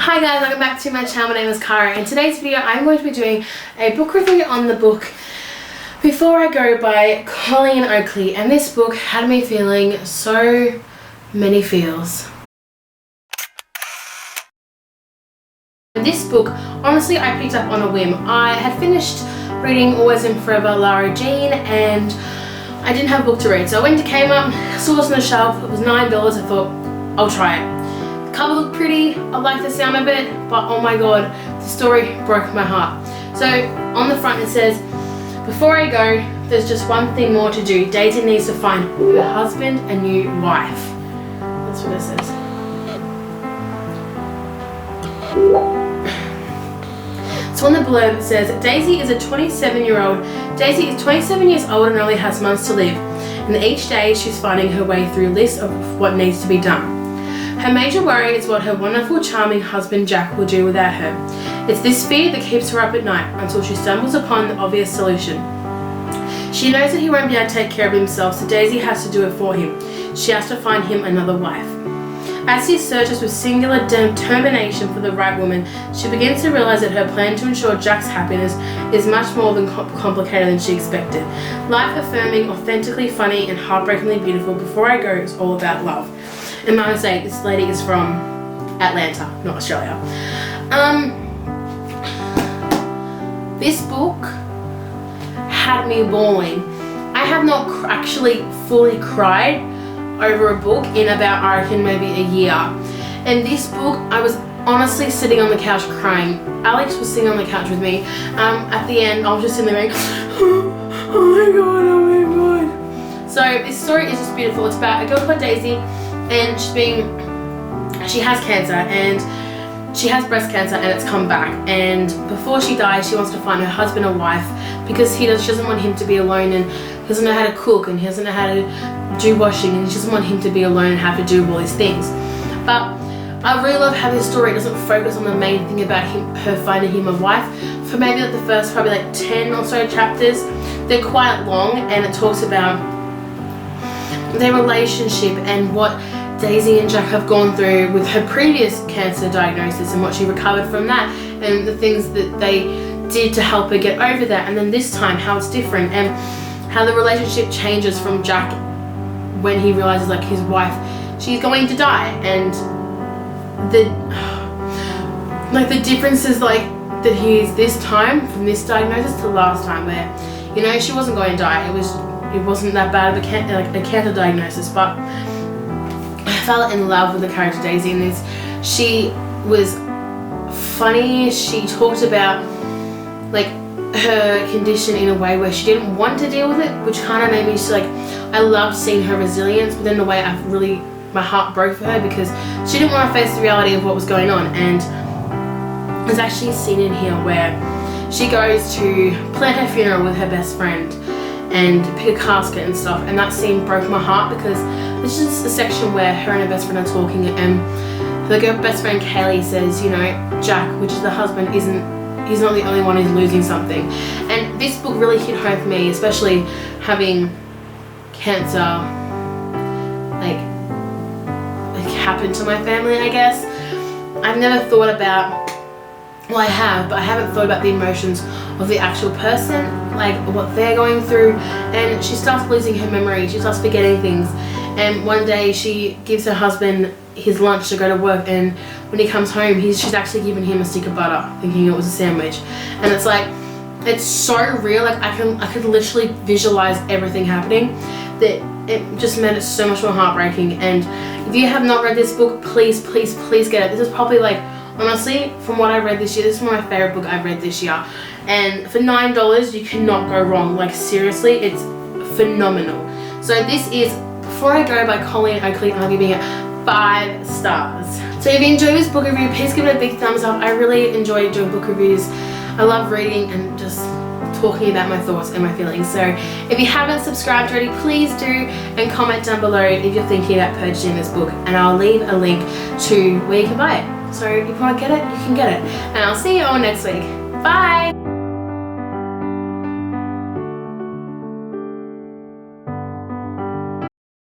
Hi guys, welcome back to my channel. My name is Cara. In today's video I'm going to be doing a book review on the book Before I Go by Colleen Oakley, and this book had me feeling so many feels. This book, honestly, I picked up on a whim. I had finished reading Always and Forever Lara Jean and I didn't have a book to read, so I went to Kmart, saw this on the shelf, it was $9, I thought I'll try it. The cover looked pretty, I liked the sound of it, but oh my god, the story broke my heart. So on the front it says, before I go, there's just one thing more to do. Daisy needs to find her husband a new wife. That's what it says. So on the blurb it says, Daisy is 27 years old and only has months to live. And each day she's finding her way through a list of what needs to be done. Her major worry is what her wonderful, charming husband Jack will do without her. It's this fear that keeps her up at night until she stumbles upon the obvious solution. She knows that he won't be able to take care of himself, so Daisy has to do it for him. She has to find him another wife. As she searches with singular determination for the right woman, she begins to realize that her plan to ensure Jack's happiness is much more than complicated than she expected. Life-affirming, authentically funny, and heartbreakingly beautiful, Before I Go is all about love. And my mistake, this lady is from Atlanta, not Australia. This book had me bawling. I have not actually fully cried over a book in about, I reckon, maybe a year. And this book, I was honestly sitting on the couch crying. Alex was sitting on the couch with me. At the end, I was just sitting there going, oh my god, oh my god. So this story is just beautiful. It's about a girl called Daisy, and she has cancer, and she has breast cancer, and it's come back. And before she dies, she wants to find her husband a wife because she doesn't want him to be alone, and he doesn't know how to cook, and he doesn't know how to do washing, and she doesn't want him to be alone and have to do all these things. But I really love how this story doesn't focus on the main thing about her finding him a wife. For maybe like the first probably like 10 or so chapters, they're quite long, and it talks about their relationship and what Daisy and Jack have gone through with her previous cancer diagnosis and what she recovered from that, and the things that they did to help her get over that, and then this time how it's different, and how the relationship changes from Jack when he realizes like his wife, she's going to die, and the differences like that he is this time from this diagnosis to last time, where, you know, she wasn't going to die, it wasn't that bad of a cancer diagnosis, but I fell in love with the character Daisy in this. She was funny. She talked about like her condition in a way where she didn't want to deal with it, which kind of made me just like, I loved seeing her resilience, but in a way my heart broke for her because she didn't want to face the reality of what was going on. And there's actually a scene in here where she goes to plan her funeral with her best friend and pick a casket and stuff, and that scene broke my heart because this is a section where her and her best friend are talking, and the best friend Kaylee says, you know, Jack, which is the husband, he's not the only one who's losing something. And this book really hit home for me, especially having cancer like happen to my family, I guess. I've never thought about, well, I have, but I haven't thought about the emotions of the actual person, like what they're going through. And she starts losing her memory, she starts forgetting things, and one day she gives her husband his lunch to go to work, and when he comes home she's actually giving him a stick of butter thinking it was a sandwich. And it's like, it's so real, like I could literally visualize everything happening, that it just made it so much more heartbreaking. And if you have not read this book, please please please get it. This is probably, like, honestly, from what I read this year, this is my favorite book I've read this year. And for $9, you cannot go wrong. Like, seriously, it's phenomenal. So this is Before I Go by Colleen Oakley, and I'm giving it 5 stars. So if you enjoyed this book review, please give it a big thumbs up. I really enjoy doing book reviews. I love reading and just talking about my thoughts and my feelings. So if you haven't subscribed already, please do, and comment down below if you're thinking about purchasing this book, and I'll leave a link to where you can buy it. So if you want to get it, you can get it. And I'll see you all next week. Bye!